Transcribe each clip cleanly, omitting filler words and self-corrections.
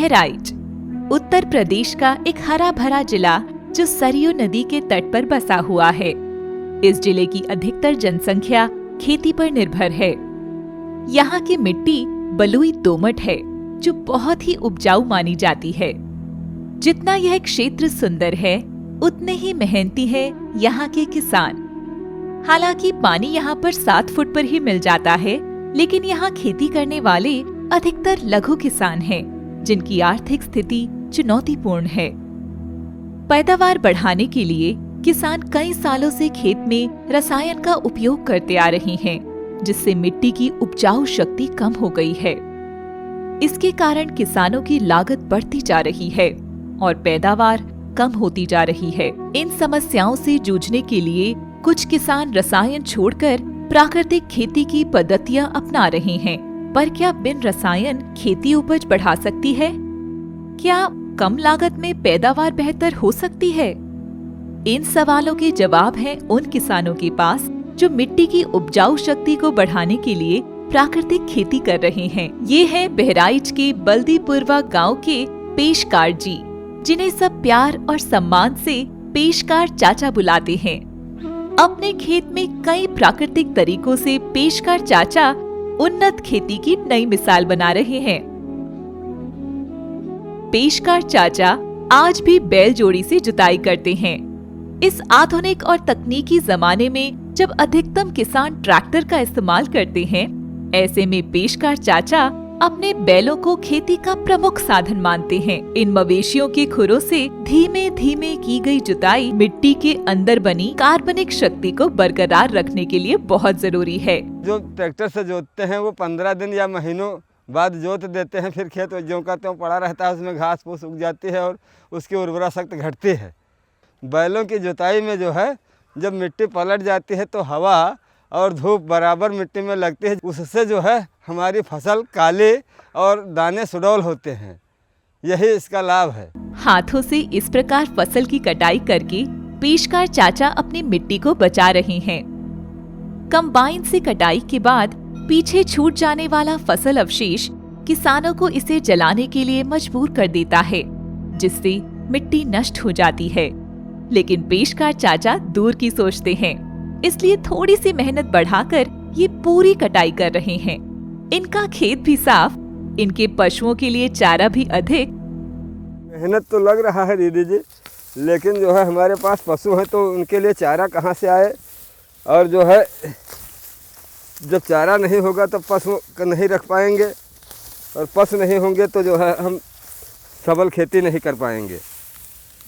बहराइच उत्तर प्रदेश का एक हरा भरा जिला जो सरयू नदी के तट पर बसा हुआ है। इस जिले की अधिकतर जनसंख्या खेती पर निर्भर है। यहाँ की मिट्टी बलुई दोमट है जो बहुत ही उपजाऊ मानी जाती है। जितना यह क्षेत्र सुंदर है उतने ही मेहनती है यहाँ के किसान। हालांकि पानी यहाँ पर 7 फुट पर ही मिल जाता है, लेकिन यहाँ खेती करने वाले अधिकतर लघु किसान हैं, जिनकी आर्थिक स्थिति चुनौतीपूर्ण है। पैदावार बढ़ाने के लिए किसान कई सालों से खेत में रसायन का उपयोग करते आ रहे हैं, जिससे मिट्टी की उपजाऊ शक्ति कम हो गई है। इसके कारण किसानों की लागत बढ़ती जा रही है और पैदावार कम होती जा रही है। इन समस्याओं से जूझने के लिए कुछ किसान रसायन छोड़कर प्राकृतिक खेती की पद्धतियां अपना रहे हैं। पर क्या बिन रसायन खेती उपज बढ़ा सकती है? क्या कम लागत में पैदावार बेहतर हो सकती है? इन सवालों के जवाब हैं उन किसानों के पास जो मिट्टी की उपजाऊ शक्ति को बढ़ाने के लिए प्राकृतिक खेती कर रहे हैं। ये है बहराइच के बल्दीपुरवा गांव के पेशकार जी, जिन्हें सब प्यार और सम्मान से पेशकार चाचा बुलाते हैं। अपने खेत में कई प्राकृतिक तरीकों से पेशकार चाचा उन्नत खेती की नई मिसाल बना रहे हैं। पेशकार चाचा आज भी बैल जोड़ी से जुताई करते हैं। इस आधुनिक और तकनीकी जमाने में जब अधिकतम किसान ट्रैक्टर का इस्तेमाल करते हैं, ऐसे में पेशकार चाचा अपने बैलों को खेती का प्रमुख साधन मानते हैं। इन मवेशियों के खुरों से धीमे धीमे की गई जुताई मिट्टी के अंदर बनी कार्बनिक शक्ति को बरकरार रखने के लिए बहुत जरूरी है। जो ट्रैक्टर से जोतते हैं वो 15 दिन या महीनों बाद जोत देते हैं, फिर खेत ज्यों का त्यों पड़ा रहता है, उसमें घास फूस उग जाती है और उसकी उर्वरा शक्ति घटती है। बैलों की जुताई में जो है, जब मिट्टी पलट जाती है तो हवा और धूप बराबर मिट्टी में लगती है, उससे जो है हमारी फसल काली और दाने सुडौल होते हैं। यही इसका लाभ है। हाथों से इस प्रकार फसल की कटाई करके पेशकार चाचा अपनी मिट्टी को बचा रहे हैं। कंबाइन से कटाई के बाद पीछे छूट जाने वाला फसल अवशेष किसानों को इसे जलाने के लिए मजबूर कर देता है, जिससे मिट्टी नष्ट हो जाती है। लेकिन पेशकार चाचा दूर की सोचते हैं, इसलिए थोड़ी सी मेहनत बढ़ाकर ये पूरी कटाई कर रहे हैं। इनका खेत भी साफ, इनके पशुओं के लिए चारा भी अधिक। मेहनत तो लग रहा है दीदी जी, लेकिन जो है हमारे पास पशु हैं तो उनके लिए चारा कहाँ से आए, और जो है जब चारा नहीं होगा तो पशु नहीं रख पाएंगे, और पशु नहीं होंगे तो जो है हम सबल खेती नहीं कर पाएंगे।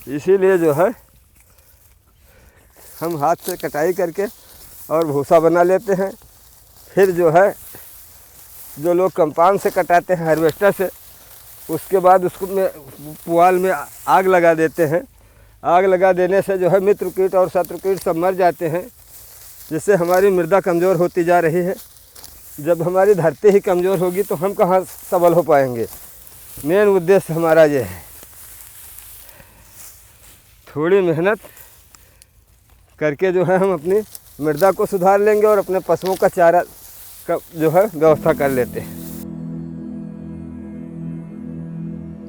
इसीलिए जो है हम हाथ से कटाई करके और भूसा बना लेते हैं। फिर जो है जो लोग कंपाउंड से कटाते हैं हार्वेस्टर से, उसके बाद उसको में पुआल में आग लगा देते हैं। आग लगा देने से जो है मित्र कीट और शत्रु कीट सब मर जाते हैं, जिससे हमारी मृदा कमज़ोर होती जा रही है। जब हमारी धरती ही कमज़ोर होगी तो हम कहाँ सबल हो पाएंगे। मेन उद्देश्य हमारा ये है, थोड़ी मेहनत करके जो है हम अपनी मृदा को सुधार लेंगे और अपने पशुओं का चारा का जो है व्यवस्था कर लेते हैं।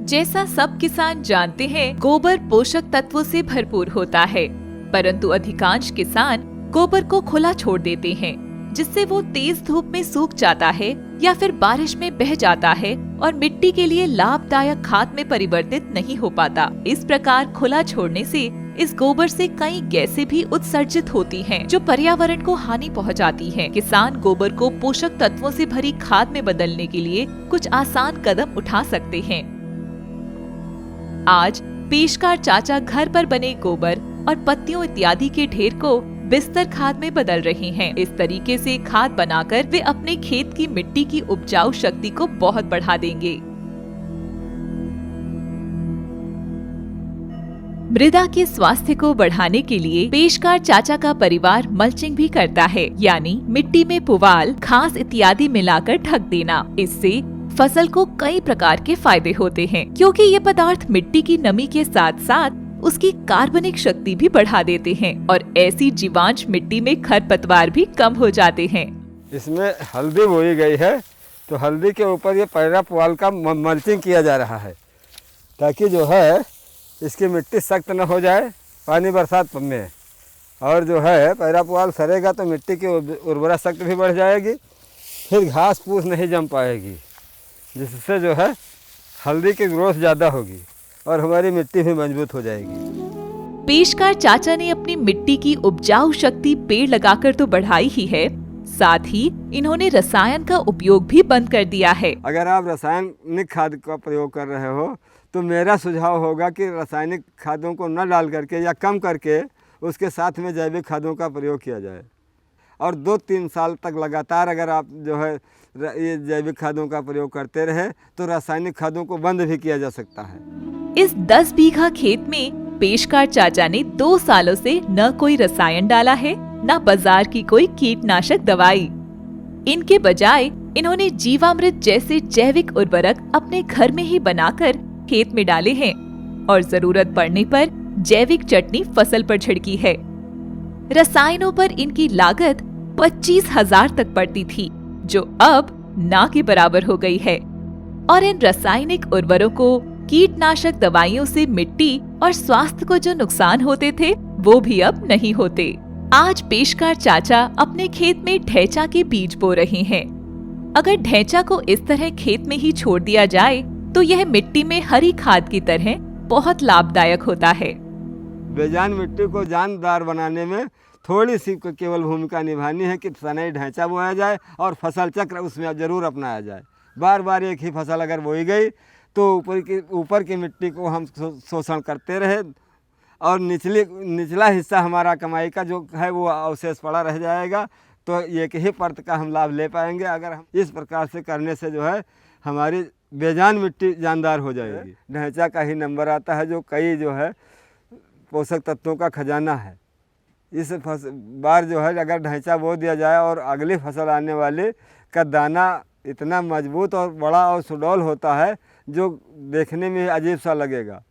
जैसा सब किसान जानते हैं, गोबर पोषक तत्वों से भरपूर होता है, परंतु अधिकांश किसान गोबर को खुला छोड़ देते हैं, जिससे वो तेज धूप में सूख जाता है या फिर बारिश में बह जाता है और मिट्टी के लिए लाभदायक खाद में परिवर्तित नहीं हो पाता। इस प्रकार खुला छोड़ने से इस गोबर से कई गैसें भी उत्सर्जित होती हैं, जो पर्यावरण को हानि पहुंचाती हैं। किसान गोबर को पोषक तत्वों से भरी खाद में बदलने के लिए कुछ आसान कदम उठा सकते हैं। आज पेशकार चाचा घर पर बने गोबर और पत्तियों इत्यादि के ढेर को बिस्तर खाद में बदल रहे हैं। इस तरीके से खाद बनाकर वे अपने खेत की मिट्टी की उपजाऊ शक्ति को बहुत बढ़ा देंगे। मृदा के स्वास्थ्य को बढ़ाने के लिए पेशकार चाचा का परिवार मल्चिंग भी करता है, यानी मिट्टी में पुआल, घास इत्यादि मिलाकर ढक देना। इससे फसल को कई प्रकार के फायदे होते हैं, क्योंकि ये पदार्थ मिट्टी की नमी के साथ साथ उसकी कार्बनिक शक्ति भी बढ़ा देते हैं और ऐसी जीवांश मिट्टी में खरपतवार भी कम हो जाते हैं। इसमें हल्दी बोई गई है, तो हल्दी के ऊपर ये पैरा पुआल का मल्चिंग किया जा रहा है। ताकि जो है इसकी मिट्टी सख्त न हो जाए पानी बरसात में। और जो है पैरा पुआल सरेगा तो मिट्टी की उर्वरा शक्ति भी बढ़ जाएगी, फिर घास फूस नहीं जम पाएगी, जिससे जो है हल्दी की ग्रोथ ज़्यादा होगी और हमारी मिट्टी भी मजबूत हो जाएगी। पेशकार चाचा ने अपनी मिट्टी की उपजाऊ शक्ति पेड़ लगाकर तो बढ़ाई ही है, साथ ही इन्होंने रसायन का उपयोग भी बंद कर दिया है। अगर आप रासायनिक खाद का प्रयोग कर रहे हो तो मेरा सुझाव होगा कि रासायनिक खादों को न डाल करके या कम करके उसके साथ में जैविक खादों का प्रयोग किया जाए। और 2-3 साल तक लगातार अगर आप जो है ये जैविक खादों का प्रयोग करते रहे तो रासायनिक खादों को बंद भी किया जा सकता है। इस 10 बीघा खेत में पेशकार चाचा ने 2 सालों से न कोई रसायन डाला है, न बाजार की कोई कीटनाशक दवाई। इनके बजाय इन्होंने जीवामृत जैसे जैविक उर्वरक अपने घर में ही बनाकर खेत में डाले हैं और जरूरत पड़ने पर जैविक चटनी फसल पर छिड़की है। रसायनों पर इनकी लागत 25,000 तक पड़ती थी, जो अब ना के बराबर हो गई है। और इन रासायनिक उर्वरकों, कीटनाशक दवाइयों से मिट्टी और स्वास्थ्य को जो नुकसान होते थे वो भी अब नहीं होते। आज पेशकार चाचा अपने खेत में ढैंचा के बीज बो रहे हैं। अगर ढैंचा को इस तरह खेत में ही छोड़ दिया जाए तो यह मिट्टी में हरी खाद की तरह बहुत लाभदायक होता है। बेजान मिट्टी को जानदार बनाने में थोड़ी सी केवल भूमिका निभानी है कि सनई ढैंचा बोया जाए और फसल चक्र उसमें जरूर अपनाया जाए। बार बार एक ही फसल अगर बोई गई तो ऊपर की मिट्टी को हम शोषण करते रहे और निचला हिस्सा हमारा कमाई का जो है वो अवशेष पड़ा रह जाएगा, तो एक ही परत का हम लाभ ले पाएंगे। अगर हम इस प्रकार से करने से जो है हमारी बेजान मिट्टी जानदार हो जाएगी। ढैंचा का ही नंबर आता है जो कई जो है पोषक तत्वों का खजाना है। इस बार जो है अगर ढैंचा बो दिया जाए और अगली फसल आने वाले का दाना इतना मजबूत और बड़ा और सुडौल होता है जो देखने में अजीब सा लगेगा।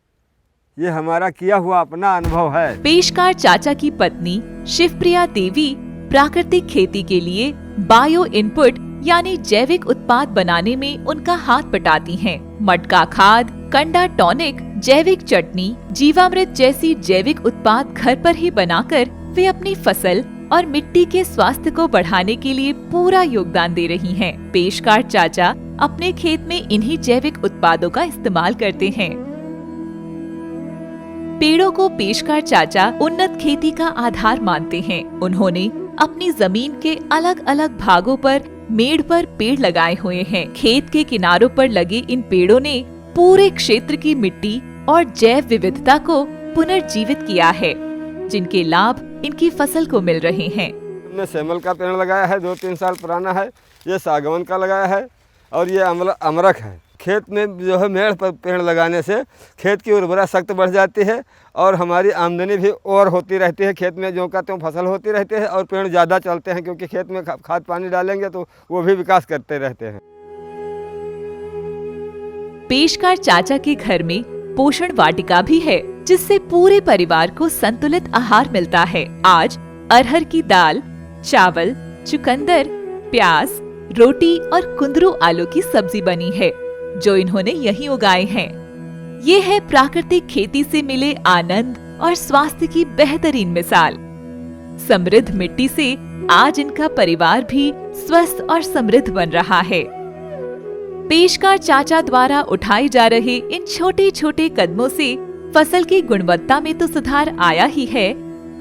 ये हमारा किया हुआ अपना अनुभव है। पेशकार चाचा की पत्नी शिवप्रिया देवी प्राकृतिक खेती के लिए बायो इनपुट यानी जैविक उत्पाद बनाने में उनका हाथ बटाती हैं। मटका खाद, कंडा टॉनिक, जैविक चटनी, जीवामृत जैसी जैविक उत्पाद घर पर ही बनाकर वे अपनी फसल और मिट्टी के स्वास्थ्य को बढ़ाने के लिए पूरा योगदान दे रही हैं। पेशकार चाचा अपने खेत में इन्हीं जैविक उत्पादों का इस्तेमाल करते हैं। पेड़ों को पेशकार चाचा उन्नत खेती का आधार मानते हैं। उन्होंने अपनी जमीन के अलग अलग भागों पर मेड़ पर पेड़ लगाए हुए हैं। खेत के किनारों पर लगे इन पेड़ों ने पूरे क्षेत्र की मिट्टी और जैव विविधता को पुनर्जीवित किया है, जिनके लाभ इनकी फसल को मिल रहे हैं। हमने सेमल का पेड़ लगाया है, 2-3 साल पुराना है। ये सागवन का लगाया है और ये अमरख है। खेत में जो है मेड़ पर पेड़ लगाने से खेत की उर्वरा शक्ति बढ़ जाती है और हमारी आमदनी भी और होती रहती है। खेत में जो का त्यों फसल होती रहती है और पेड़ ज़्यादा चलते हैं, क्योंकि खेत में खाद पानी डालेंगे तो वो भी विकास करते रहते हैं। पेशकार चाचा के घर में पोषण वाटिका भी है, जिससे पूरे परिवार को संतुलित आहार मिलता है। आज अरहर की दाल, चावल, चुकंदर, प्याज, रोटी और कुंदरू आलू की सब्जी बनी है, जो इन्होंने यहीं उगाए हैं। ये है प्राकृतिक खेती से मिले आनंद और स्वास्थ्य की बेहतरीन मिसाल। समृद्ध मिट्टी से आज इनका परिवार भी स्वस्थ और समृद्ध बन रहा है। पेशकार चाचा द्वारा उठाए जा रहे इन छोटे छोटे कदमों से फसल की गुणवत्ता में तो सुधार आया ही है,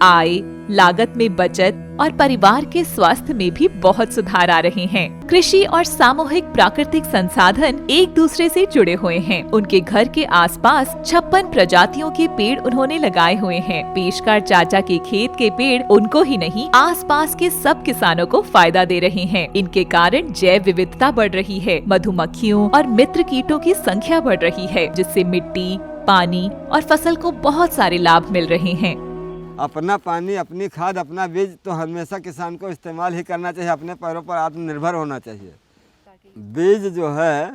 आय, लागत में बचत और परिवार के स्वास्थ्य में भी बहुत सुधार आ रहे हैं। कृषि और सामूहिक प्राकृतिक संसाधन एक दूसरे से जुड़े हुए हैं। उनके घर के आसपास 56 प्रजातियों के पेड़ उन्होंने लगाए हुए हैं। पेशकार चाचा के खेत के पेड़ उनको ही नहीं, आसपास के सब किसानों को फायदा दे रहे हैं। इनके कारण जैव विविधता बढ़ रही है, मधुमक्खियों और मित्र कीटों की संख्या बढ़ रही है, जिससे मिट्टी, पानी और फसल को बहुत सारे लाभ मिल रहे हैं। अपना पानी, अपनी खाद, अपना बीज तो हमेशा किसान को इस्तेमाल ही करना चाहिए। अपने पैरों पर आत्मनिर्भर होना चाहिए। बीज जो है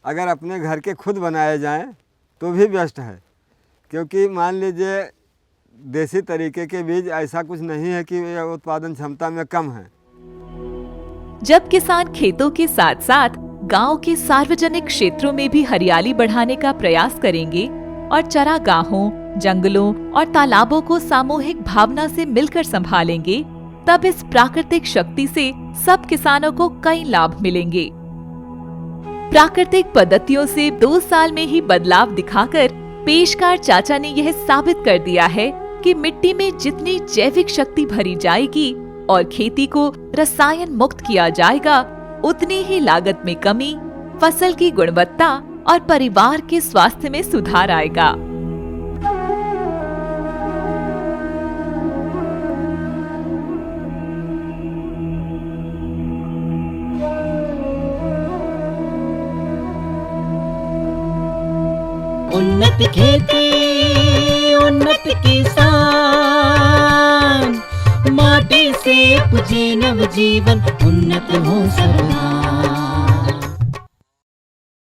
अगर अपने घर के खुद बनाए जाएं तो भी बेस्ट है, क्योंकि मान लीजिए देसी तरीके के बीज ऐसा कुछ नहीं है कि उत्पादन क्षमता में कम है। जब किसान खेतों के साथ साथ गांव के सार्वजनिक क्षेत्रों में भी हरियाली बढ़ाने का प्रयास करेंगे और चरागाहों, जंगलों और तालाबों को सामूहिक भावना से मिलकर संभालेंगे, तब इस प्राकृतिक शक्ति से सब किसानों को कई लाभ मिलेंगे। प्राकृतिक पद्धतियों से 2 साल में ही बदलाव दिखाकर पेशकार चाचा ने यह साबित कर दिया है कि मिट्टी में जितनी जैविक शक्ति भरी जाएगी और खेती को रसायन मुक्त किया जाएगा, उतनी ही लागत में कमी, फसल की गुणवत्ता और परिवार के स्वास्थ्य में सुधार आएगा। उन्नत खेती, उन्नत किसान, माटी से उपजे नव जीवन, उन्नत हो सब।